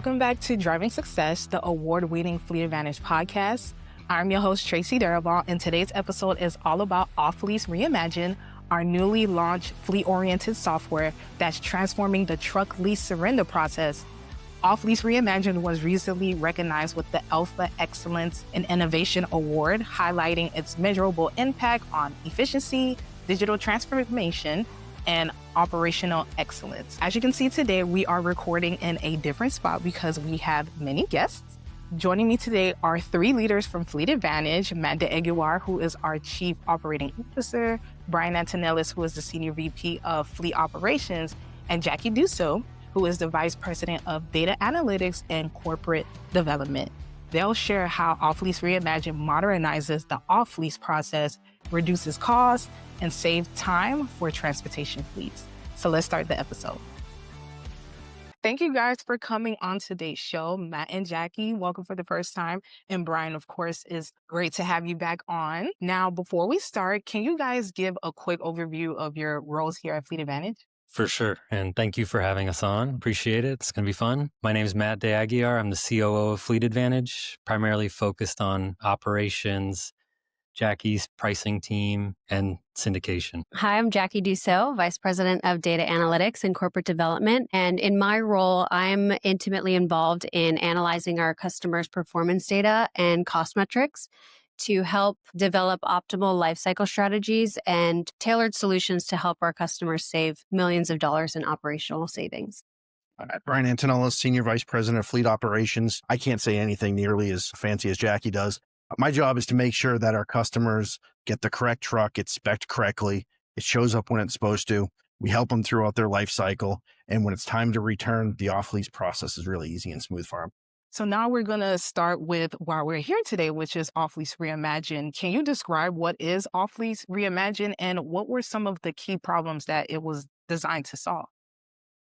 Welcome back to Driving Success, the award-winning Fleet Advantage podcast. I'm your host, Tracy Darabont, and today's episode is all about OffLease Reimagined, our newly launched fleet-oriented software that's transforming the truck lease surrender process. OffLease Reimagined was recently recognized with the Alpha Excellence in Innovation Award, highlighting its measurable impact on efficiency, digital transformation, and operational excellence. As you can see today, we are recording in a different spot because we have many guests. Joining me today are three leaders from Fleet Advantage: Matt DeAguiar, who is our Chief Operating Officer, Brian Antonellis, who is the Senior VP of Fleet Operations, and Jackie Dussault, who is the Vice President of Data Analytics and Corporate Development. They'll share how OffLease Reimagined modernizes the off-lease process, reduces costs, and saves time for transportation fleets. So let's start the episode. Thank you guys for coming on today's show. Matt and Jackie, welcome for the first time. And Brian, of course, is great to have you back on. Now, before we start, can you guys give a quick overview of your roles here at Fleet Advantage? For sure. And thank you for having us on. Appreciate it. It's going to be fun. My name is Matt DeAguiar. I'm the COO of Fleet Advantage, primarily focused on operations, Jackie's pricing team, and syndication. Hi, I'm Jackie Dussault, Vice President of Data Analytics and Corporate Development. And in my role, I'm intimately involved in analyzing our customers' performance data and cost metrics to help develop optimal lifecycle strategies and tailored solutions to help our customers save millions of dollars in operational savings. Brian Antonellis, Senior Vice President of Fleet Operations. I can't say anything nearly as fancy as Jackie does. My job is to make sure that our customers get the correct truck, it's spec'd correctly, it shows up when it's supposed to. We help them throughout their life cycle. And when it's time to return, the off-lease process is really easy and smooth for them. So now we're going to start with why we're here today, which is OffLease Reimagined. Can you describe what is OffLease Reimagined and what were some of the key problems that it was designed to solve?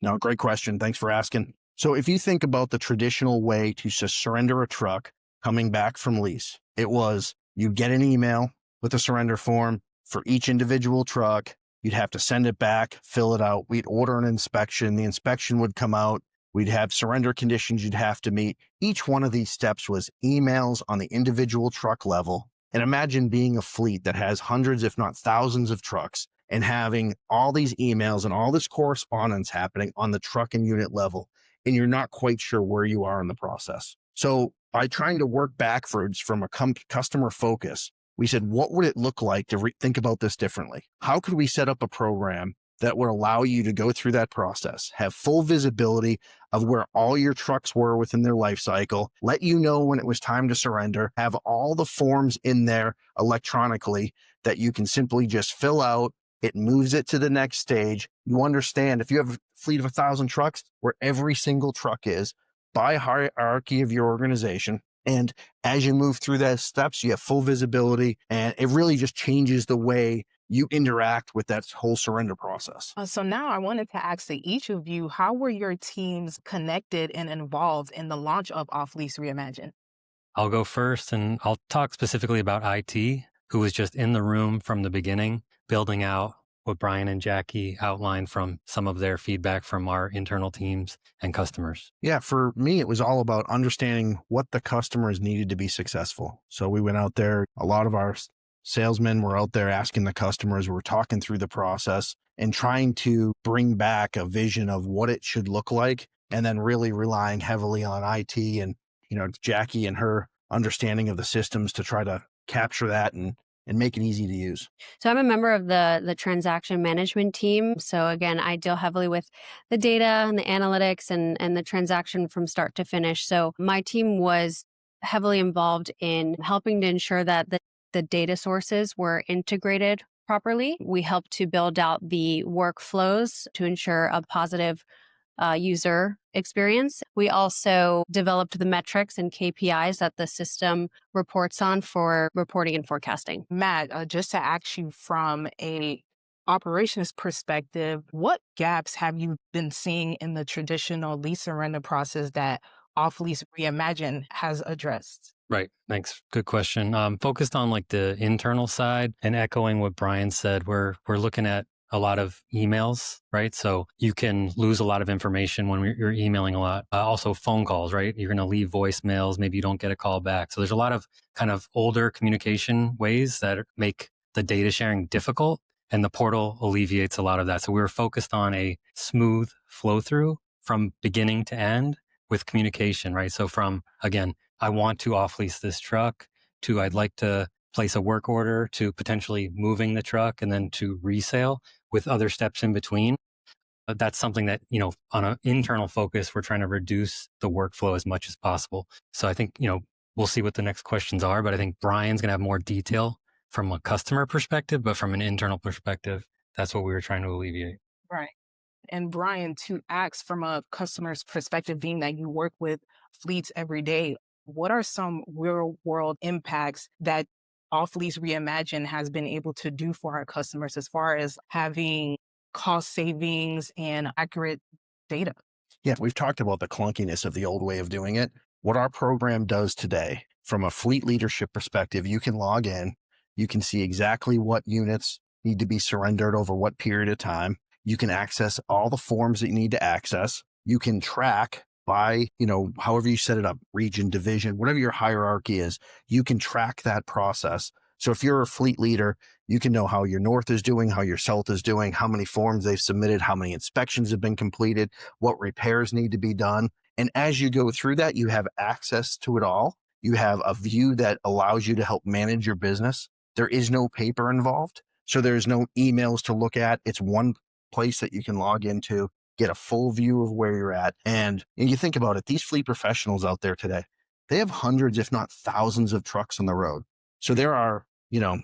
No, great question. Thanks for asking. So if you think about the traditional way to surrender a truck coming back from lease, it was you get an email with a surrender form for each individual truck. You'd have to send it back, fill it out. We'd order an inspection. The inspection would come out. We'd have surrender conditions you'd have to meet. Each one of these steps was emails on the individual truck level. And imagine being a fleet that has hundreds, if not thousands of trucks and having all these emails and all this correspondence happening on the truck and unit level. And you're not quite sure where you are in the process. So by trying to work backwards from a customer focus, we said, what would it look like to think about this differently? How could we set up a program that would allow you to go through that process, have full visibility of where all your trucks were within their life cycle, let you know when it was time to surrender, have all the forms in there electronically that you can simply just fill out. It moves it to the next stage. You understand if you have a fleet of 1,000 trucks, where every single truck is by hierarchy of your organization. And as you move through those steps, you have full visibility, and it really just changes the way you interact with that whole surrender process. So now I wanted to ask each of you, how were your teams connected and involved in the launch of OffLease Reimagined? I'll go first, and I'll talk specifically about IT, who was just in the room from the beginning, building out what Brian and Jackie outlined from some of their feedback from our internal teams and customers. Yeah, for me, it was all about understanding what the customers needed to be successful. So we went out there, a lot of our salesmen were out there asking the customers, we were talking through the process and trying to bring back a vision of what it should look like, and then really relying heavily on IT and, Jackie and her understanding of the systems to try to capture that and make it easy to use. So I'm a member of the transaction management team. So again, I deal heavily with the data and the analytics and the transaction from start to finish. So my team was heavily involved in helping to ensure that the data sources were integrated properly. We helped to build out the workflows to ensure a positive user experience. We also developed the metrics and KPIs that the system reports on for reporting and forecasting. Matt, just to ask you from a operations perspective, what gaps have you been seeing in the traditional lease surrender process that OffLease Reimagined has addressed? Right. Thanks. Good question. Focused on like the internal side and echoing what Brian said, we're looking at a lot of emails, right? So you can lose a lot of information when you're emailing a lot. Also phone calls, right? You're going to leave voicemails. Maybe you don't get a call back. So there's a lot of kind of older communication ways that make the data sharing difficult. And the portal alleviates a lot of that. So we were focused on a smooth flow through from beginning to end with communication, right? So from, again, I want to off lease this truck to I'd like to place a work order to potentially moving the truck and then to resale with other steps in between. That's something that, on an internal focus, we're trying to reduce the workflow as much as possible. So I think, we'll see what the next questions are, but I think Brian's going to have more detail from a customer perspective, but from an internal perspective, that's what we were trying to alleviate. Right. And Brian, to ask from a customer's perspective, being that you work with fleets every day, what are some real world impacts that OffLease Reimagined has been able to do for our customers as far as having cost savings and accurate data? Yeah, we've talked about the clunkiness of the old way of doing it. What our program does today, from a fleet leadership perspective, you can log in, you can see exactly what units need to be surrendered over what period of time. You can access all the forms that you need to access. You can track by, however you set it up, region, division, whatever your hierarchy is, you can track that process. So if you're a fleet leader, you can know how your north is doing, how your south is doing, how many forms they've submitted, how many inspections have been completed, what repairs need to be done. And as you go through that, you have access to it all. You have a view that allows you to help manage your business. There is no paper involved. So there's no emails to look at. It's one place that you can log into, get a full view of where you're at. And you think about it, these fleet professionals out there today, they have hundreds, if not thousands of trucks on the road. So there are,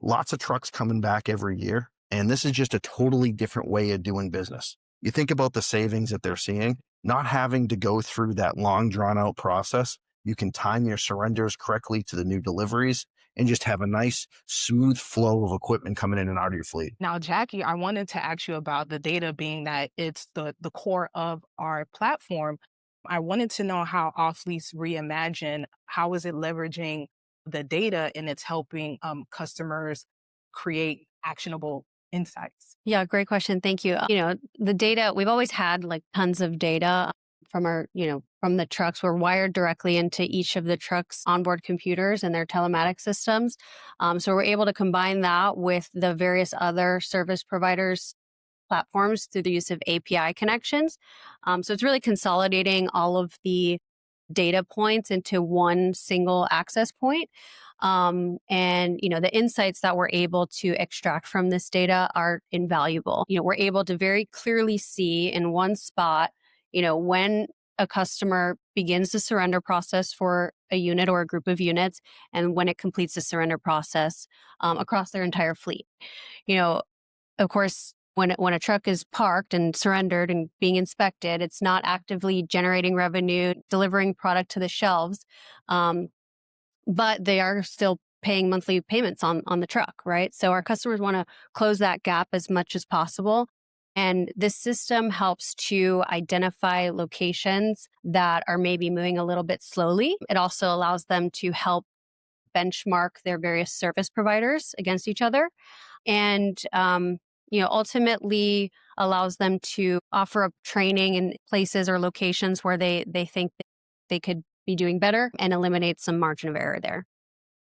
lots of trucks coming back every year. And this is just a totally different way of doing business. You think about the savings that they're seeing, not having to go through that long drawn out process. You can time your surrenders correctly to the new deliveries and just have a nice smooth flow of equipment coming in and out of your fleet. Now, Jackie, I wanted to ask you about the data being that it's the core of our platform. I wanted to know how OffLease Reimagine, how is it leveraging the data and it's helping customers create actionable insights? Yeah, great question. Thank you. The data, we've always had like tons of data from from the trucks. We're wired directly into each of the trucks' onboard computers and their telematic systems. So we're able to combine that with the various other service providers' platforms through the use of API connections. So it's really consolidating all of the data points into one single access point. And the insights that we're able to extract from this data are invaluable. We're able to very clearly see in one spot, when a customer begins the surrender process for a unit or a group of units, and when it completes the surrender process across their entire fleet. Of course, when a truck is parked and surrendered and being inspected, it's not actively generating revenue, delivering product to the shelves, but they are still paying monthly payments on the truck, right? So our customers want to close that gap as much as possible. And this system helps to identify locations that are maybe moving a little bit slowly. It also allows them to help benchmark their various service providers against each other. And ultimately allows them to offer up training in places or locations where they think that they could be doing better and eliminate some margin of error there.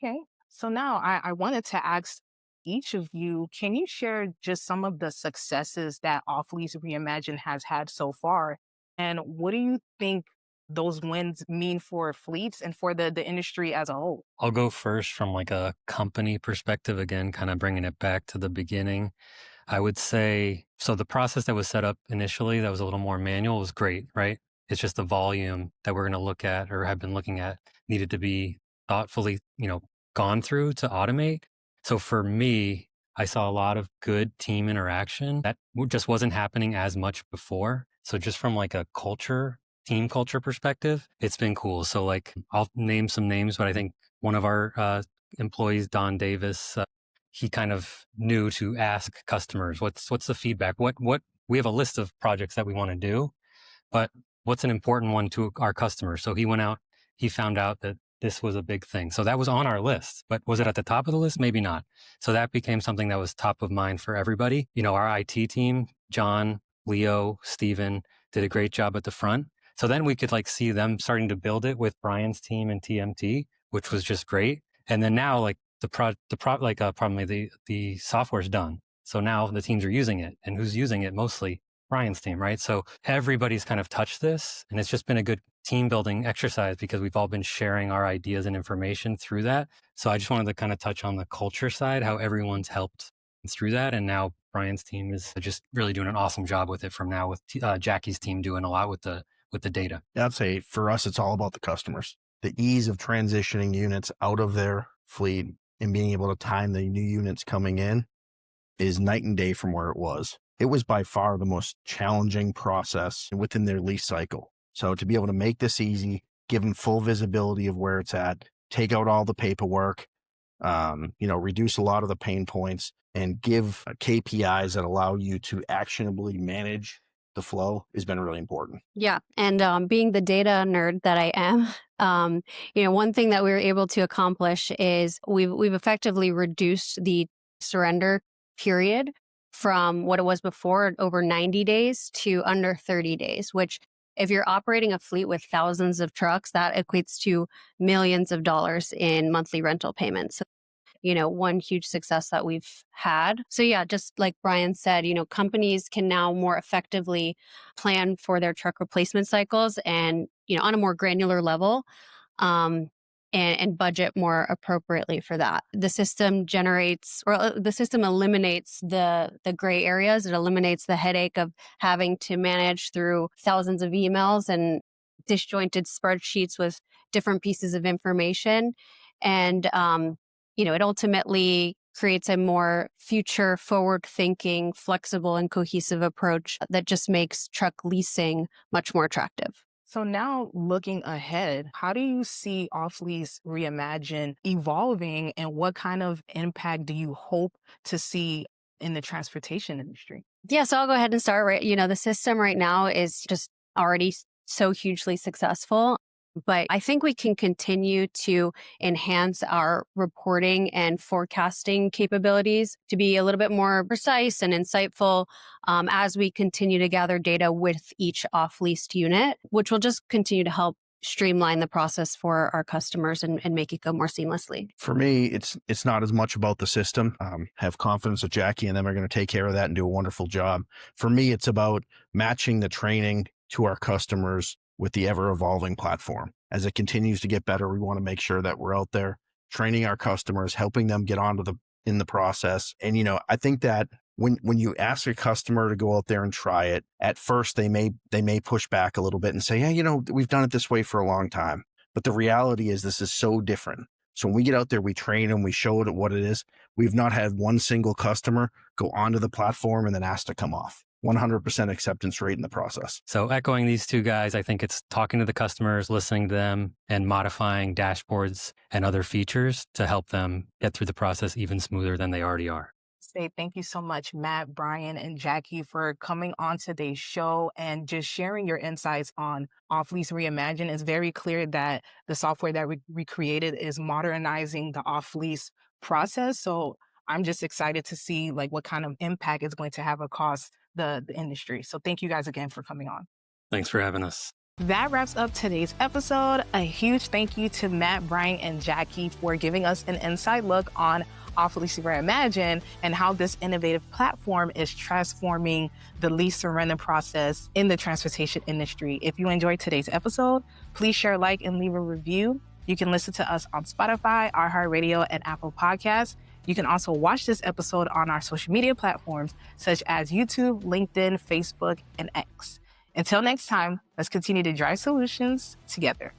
Okay. So now I wanted to ask each of you, can you share just some of the successes that OffLease Reimagined has had so far? And what do you think those wins mean for fleets and for the industry as a whole? I'll go first from like a company perspective, again, kind of bringing it back to the beginning. I would say, so the process that was set up initially that was a little more manual was great, right? It's just the volume that we're going to look at or have been looking at needed to be thoughtfully, gone through to automate. So for me, I saw a lot of good team interaction that just wasn't happening as much before. So just from like a team culture perspective, it's been cool. So like I'll name some names, but I think one of our employees, Don Davis, he kind of knew to ask customers, what's the feedback? What we have a list of projects that we want to do, but what's an important one to our customers? So he went out, he found out that this was a big thing. So that was on our list, but was it at the top of the list? Maybe not. So that became something that was top of mind for everybody. Our IT team, John, Leo, Steven, did a great job at the front. So then we could see them starting to build it with Brian's team and TMT, which was just great. And then now the software's done. So now the teams are using it, and who's using it? Mostly Brian's team, right? So everybody's kind of touched this, and it's just been a good team building exercise because we've all been sharing our ideas and information through that. So I just wanted to kind of touch on the culture side, how everyone's helped through that. And now Brian's team is just really doing an awesome job with it from now, with Jackie's team doing a lot with the data. I'd say for us, it's all about the customers. The ease of transitioning units out of their fleet and being able to time the new units coming in is night and day from where it was. It was by far the most challenging process within their lease cycle. So to be able to make this easy, give them full visibility of where it's at, take out all the paperwork, reduce a lot of the pain points, and give KPIs that allow you to actionably manage the flow has been really important. Yeah. And being the data nerd that I am, one thing that we were able to accomplish is we've effectively reduced the surrender period from what it was before, over 90 days, to under 30 days, which if you're operating a fleet with thousands of trucks, that equates to millions of dollars in monthly rental payments. One huge success that we've had. So yeah, just like Brian said, companies can now more effectively plan for their truck replacement cycles and, on a more granular level, and budget more appropriately for that. The system eliminates the gray areas. It eliminates the headache of having to manage through thousands of emails and disjointed spreadsheets with different pieces of information. And, it ultimately creates a more future forward thinking, flexible and cohesive approach that just makes truck leasing much more attractive. So now looking ahead, how do you see OffLease Reimagined evolving, and what kind of impact do you hope to see in the transportation industry? Yeah, so I'll go ahead and start. Right, the system right now is just already so hugely successful. But I think we can continue to enhance our reporting and forecasting capabilities to be a little bit more precise and insightful as we continue to gather data with each off-leased unit, which will just continue to help streamline the process for our customers and make it go more seamlessly. For me, it's not as much about the system. Have confidence that Jackie and them are going to take care of that and do a wonderful job. For me, it's about matching the training to our customers with the ever-evolving platform. As it continues to get better, we want to make sure that we're out there training our customers, helping them get in the process. And, I think that when you ask a customer to go out there and try it, at first they may push back a little bit and say, yeah, we've done it this way for a long time. But the reality is this is so different. So when we get out there, we train them, we show it what it is. We've not had one single customer go onto the platform and then ask to come off. 100% acceptance rate in the process. So echoing these two guys, I think it's talking to the customers, listening to them, and modifying dashboards and other features to help them get through the process even smoother than they already are. Thank you so much, Matt, Brian, and Jackie, for coming on today's show and just sharing your insights on OffLease Reimagined. It's very clear that the software that we created is modernizing the off-lease process. So I'm just excited to see what kind of impact it's going to have across the industry. So thank you guys again for coming on. Thanks for having us. That wraps up today's episode. A huge thank you to Matt, Brian, and Jackie for giving us an inside look on OffLease Reimagined and how this innovative platform is transforming the lease surrender process in the transportation industry. If you enjoyed today's episode, please share, and leave a review. You can listen to us on Spotify, iHeartRadio, and Apple Podcasts. You can also watch this episode on our social media platforms such as YouTube, LinkedIn, Facebook, and X. Until next time, let's continue to drive solutions together.